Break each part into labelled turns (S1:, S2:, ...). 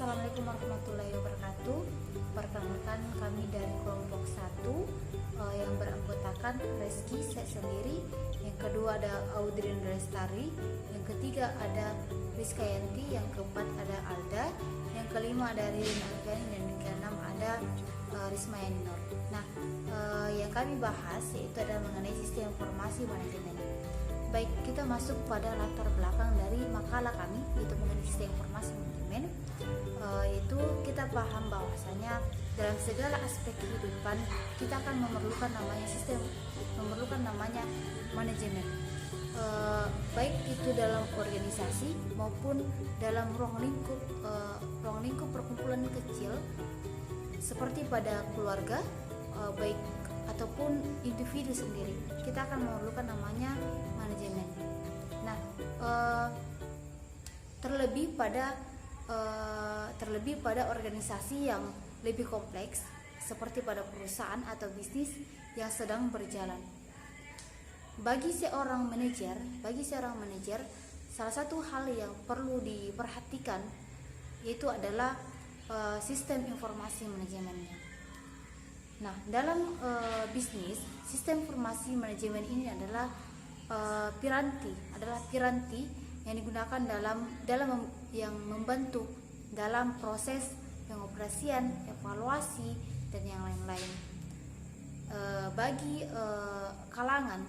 S1: Assalamualaikum warahmatullahi wabarakatuh. Perkenalkan, kami dari kelompok 1 yang beranggotakan Reski, saya sendiri. Yang kedua ada Audrey Lestari. Yang ketiga ada Rizka Yanti. Yang keempat ada Alda. Yang kelima ada Ririn Alfiani. Dan yang keenam ada Risma Yaninor. Nah, yang kami bahas yaitu adalah mengenai sistem informasi manajemen. Baik, kita masuk pada latar belakang dari makalah kami, yaitu mengenai sistem informasi manajemen. Yaitu kita paham bahwasanya dalam segala aspek kehidupan kita akan memerlukan namanya manajemen. Baik itu dalam organisasi maupun dalam ruang lingkup perkumpulan kecil seperti pada keluarga, baik ataupun individu sendiri, kita akan memerlukan namanya manajemen. Nah, terlebih pada organisasi yang lebih kompleks seperti pada perusahaan atau bisnis yang sedang berjalan. Bagi seorang manajer, salah satu hal yang perlu diperhatikan yaitu adalah sistem informasi manajemennya. Nah, dalam bisnis, sistem informasi manajemen ini adalah piranti yang digunakan dalam yang membantu dalam proses pengoperasian, evaluasi, dan yang lain-lain. Bagi kalangan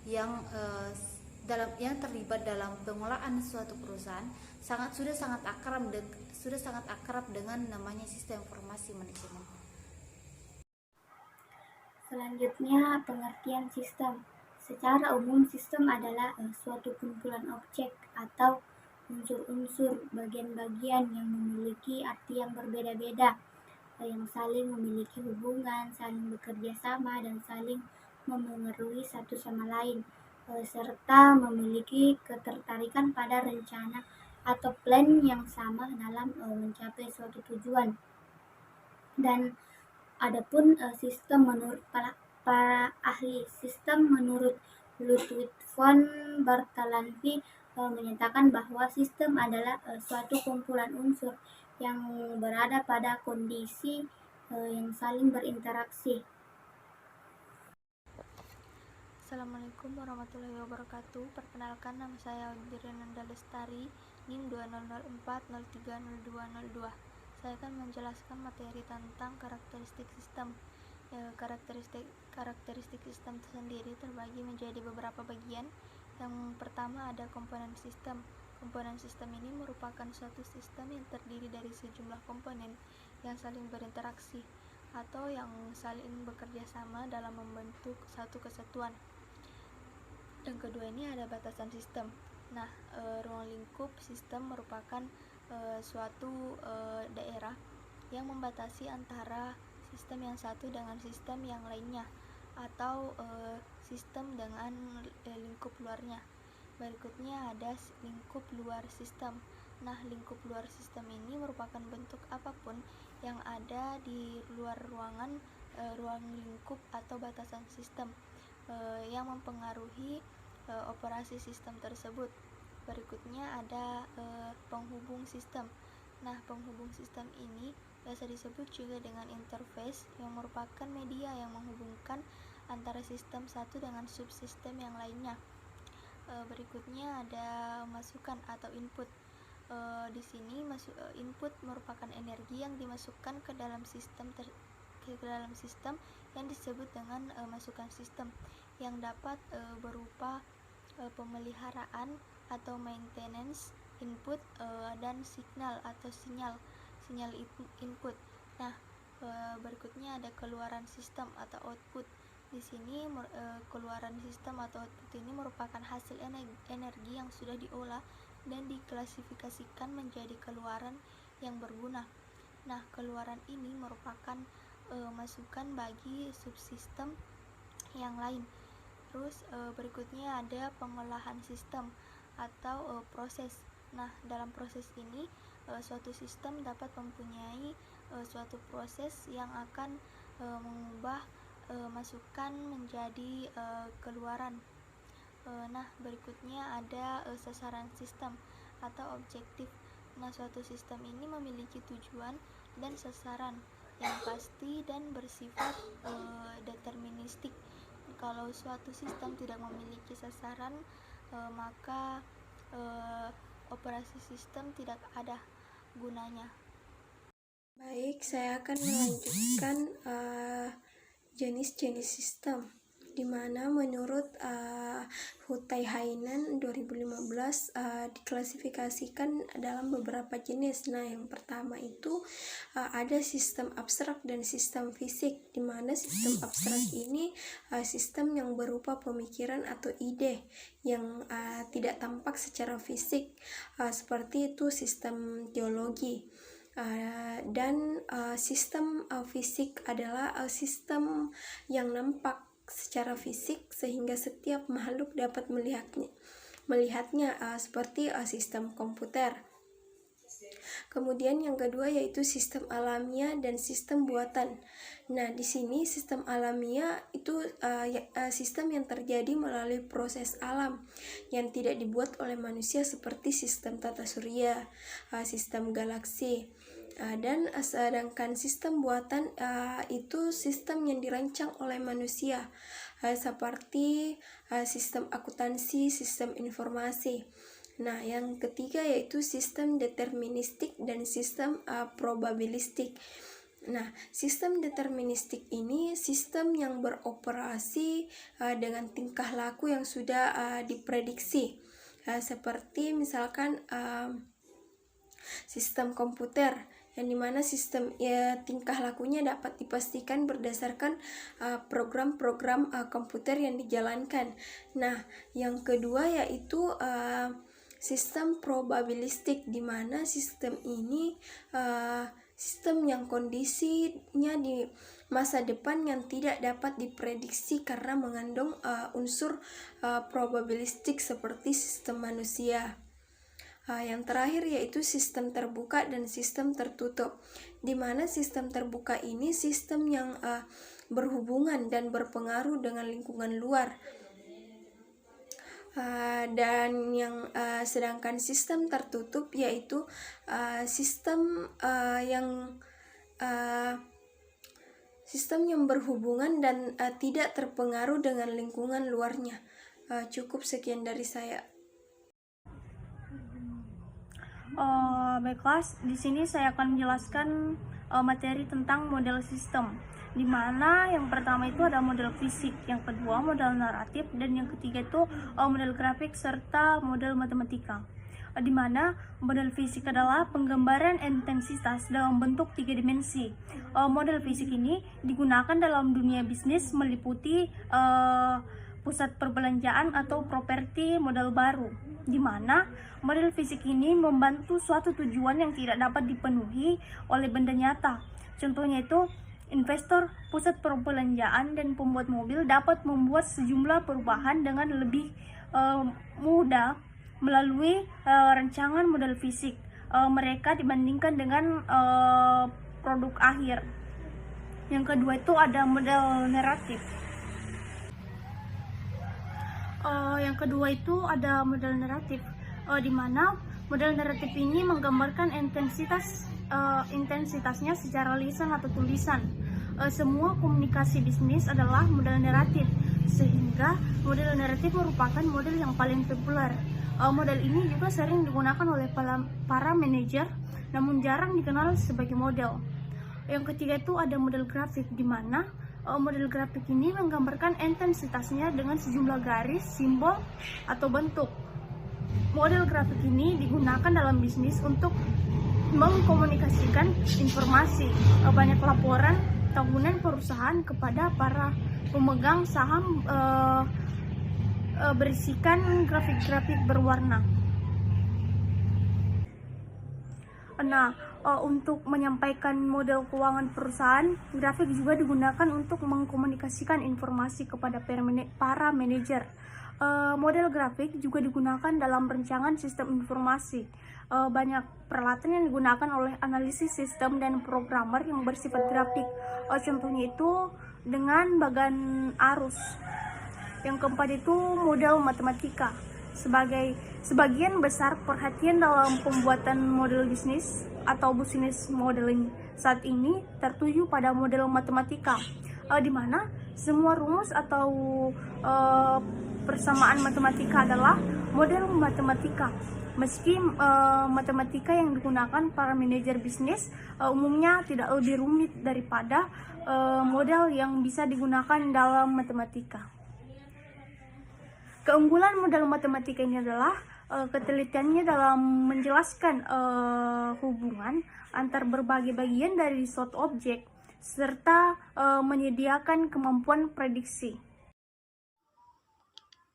S1: yang terlibat dalam pengelolaan suatu perusahaan sudah sangat akrab dengan namanya sistem informasi manajemen.
S2: Selanjutnya, pengertian sistem. Secara umum, sistem adalah suatu kumpulan objek atau unsur-unsur bagian-bagian yang memiliki arti yang berbeda-beda, yang saling memiliki hubungan, saling bekerja sama, dan saling memengaruhi satu sama lain, serta memiliki ketertarikan pada rencana atau plan yang sama dalam mencapai suatu tujuan. Dan adapun sistem menurut para ahli sistem, menurut Ludwig von Bartholomä menyatakan bahwa sistem adalah suatu kumpulan unsur yang berada pada kondisi yang saling berinteraksi.
S3: Assalamualaikum warahmatullahi wabarakatuh. Perkenalkan, nama saya Audrey Lestari, NIM 2004030202. Saya akan menjelaskan materi tentang karakteristik sistem. Karakteristik sistem sendiri terbagi menjadi beberapa bagian. Yang pertama ada komponen sistem. Komponen sistem ini merupakan suatu sistem yang terdiri dari sejumlah komponen yang saling berinteraksi atau yang saling bekerja sama dalam membentuk satu kesatuan. Yang kedua ini ada batasan sistem. Nah, ruang lingkup sistem merupakan suatu daerah yang membatasi antara sistem yang satu dengan sistem yang lainnya, atau sistem dengan lingkup luarnya. Berikutnya ada lingkup luar sistem. Nah, lingkup luar sistem ini merupakan bentuk apapun yang ada di luar ruang lingkup atau batasan sistem yang mempengaruhi operasi sistem tersebut. Berikutnya ada penghubung sistem. Nah, penghubung sistem ini biasa disebut juga dengan interface, yang merupakan media yang menghubungkan antara sistem satu dengan subsistem yang lainnya. Berikutnya ada masukan atau input. Di sini input merupakan energi yang dimasukkan ke dalam sistem yang disebut dengan masukan sistem, yang dapat berupa pemeliharaan atau maintenance input, dan signal atau sinyal input. Nah, berikutnya ada keluaran sistem atau output. Di sini keluaran sistem atau output ini merupakan hasil energi yang sudah diolah dan diklasifikasikan menjadi keluaran yang berguna. Nah, keluaran ini merupakan masukan bagi subsistem yang lain. Terus berikutnya ada pengolahan sistem atau proses. Nah, dalam proses ini suatu sistem dapat mempunyai suatu proses yang akan mengubah masukan menjadi keluaran. Nah, berikutnya ada sasaran sistem atau objektif. Nah, suatu sistem ini memiliki tujuan dan sasaran yang pasti dan bersifat deterministik. Kalau suatu sistem tidak memiliki sasaran, maka operasi sistem tidak ada gunanya.
S4: Baik, saya akan melanjutkan jenis-jenis sistem, di mana menurut Hutai Hainan 2015 diklasifikasikan dalam beberapa jenis. Nah, yang pertama itu ada sistem abstrak dan sistem fisik, di mana sistem abstrak ini sistem yang berupa pemikiran atau ide yang tidak tampak secara fisik, seperti itu sistem geologi. Dan sistem fisik adalah sistem yang nampak secara fisik sehingga setiap makhluk dapat melihatnya seperti sistem komputer. Kemudian yang kedua yaitu sistem alamiah dan sistem buatan. Nah, di sini sistem alamiah itu sistem yang terjadi melalui proses alam yang tidak dibuat oleh manusia, seperti sistem tata surya, sistem galaksi. Dan sedangkan sistem buatan itu sistem yang dirancang oleh manusia, seperti sistem akuntansi, sistem informasi. Nah, yang ketiga yaitu sistem deterministik dan sistem probabilistik. Nah, sistem deterministik ini sistem yang beroperasi dengan tingkah laku yang sudah diprediksi, seperti misalkan sistem komputer, yang dimana sistem tingkah lakunya dapat dipastikan berdasarkan program-program komputer yang dijalankan. Nah, yang kedua yaitu sistem probabilistik, di mana sistem ini sistem yang kondisinya di masa depan yang tidak dapat diprediksi karena mengandung unsur probabilistik seperti sistem manusia. Yang terakhir yaitu sistem terbuka dan sistem tertutup, di mana sistem terbuka ini sistem yang berhubungan dan berpengaruh dengan lingkungan luar, dan yang sedangkan sistem tertutup yaitu sistem yang berhubungan dan tidak terpengaruh dengan lingkungan luarnya. Cukup sekian dari saya.
S5: Baiklah, di sini saya akan menjelaskan materi tentang model sistem, di mana yang pertama itu ada model fisik, yang kedua model naratif, dan yang ketiga itu model grafik serta model matematika. Di mana model fisik adalah penggambaran intensitas dalam bentuk 3 dimensi. Model fisik ini digunakan dalam dunia bisnis, meliputi pusat perbelanjaan atau properti model baru, di mana model fisik ini membantu suatu tujuan yang tidak dapat dipenuhi oleh benda nyata. Contohnya itu investor, pusat perbelanjaan, dan pembuat mobil dapat membuat sejumlah perubahan dengan lebih mudah melalui rancangan model fisik mereka dibandingkan dengan produk akhir. Yang kedua itu ada model naratif. Yang kedua itu ada model naratif, di mana model naratif ini menggambarkan intensitasnya secara lisan atau tulisan. Semua komunikasi bisnis adalah model naratif, sehingga model naratif merupakan model yang paling populer. Model ini juga sering digunakan oleh para manajer, namun jarang dikenal sebagai model. Yang ketiga itu ada model grafik, di mana model grafik ini menggambarkan intensitasnya dengan sejumlah garis, simbol, atau bentuk. Model grafik ini digunakan dalam bisnis untuk mengkomunikasikan informasi. Banyak laporan tahunan perusahaan kepada para pemegang saham berisikan grafik-grafik berwarna. Nah, untuk menyampaikan model keuangan perusahaan, grafik juga digunakan untuk mengkomunikasikan informasi kepada para manajer. Model grafik juga digunakan dalam rancangan sistem informasi. Banyak peralatan yang digunakan oleh analisis sistem dan programmer yang bersifat grafik. Contohnya itu dengan bagan arus. Yang keempat itu model matematika. Sebagian besar perhatian dalam pembuatan model bisnis atau business modeling saat ini tertuju pada model matematika, di mana semua rumus atau persamaan matematika adalah model matematika. Meski matematika yang digunakan para manajer bisnis umumnya tidak lebih rumit daripada model yang bisa digunakan dalam matematika. Keunggulan model matematika ini adalah ketelitiannya dalam menjelaskan hubungan antar berbagai bagian dari suatu objek, serta menyediakan kemampuan prediksi.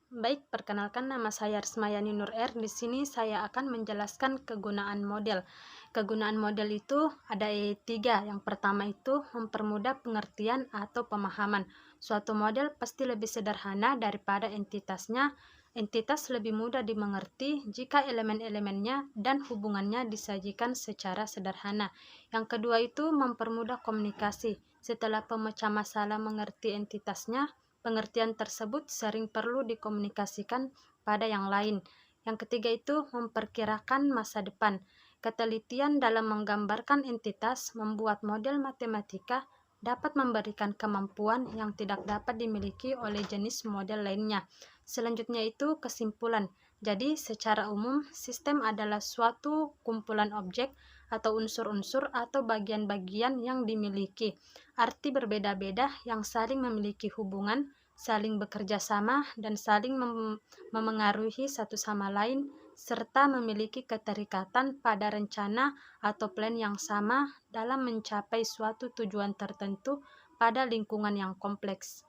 S6: Baik, perkenalkan, nama saya Rismayani Nur R. Di sini saya akan menjelaskan kegunaan model. Kegunaan model itu ada 3. Yang pertama itu mempermudah pengertian atau pemahaman. Suatu model pasti lebih sederhana daripada entitasnya. Entitas lebih mudah dimengerti jika elemen-elemennya dan hubungannya disajikan secara sederhana. Yang kedua itu mempermudah komunikasi. Setelah pemecah masalah mengerti entitasnya, pengertian tersebut sering perlu dikomunikasikan pada yang lain. Yang ketiga itu memperkirakan masa depan. Ketelitian dalam menggambarkan entitas membuat model matematika dapat memberikan kemampuan yang tidak dapat dimiliki oleh jenis model lainnya. Selanjutnya itu kesimpulan. Jadi secara umum sistem adalah suatu kumpulan objek atau unsur-unsur atau bagian-bagian yang dimiliki arti berbeda-beda yang saling memiliki hubungan, saling bekerja sama, dan saling memengaruhi satu sama lain, serta memiliki keterikatan pada rencana atau plan yang sama dalam mencapai suatu tujuan tertentu pada lingkungan yang kompleks.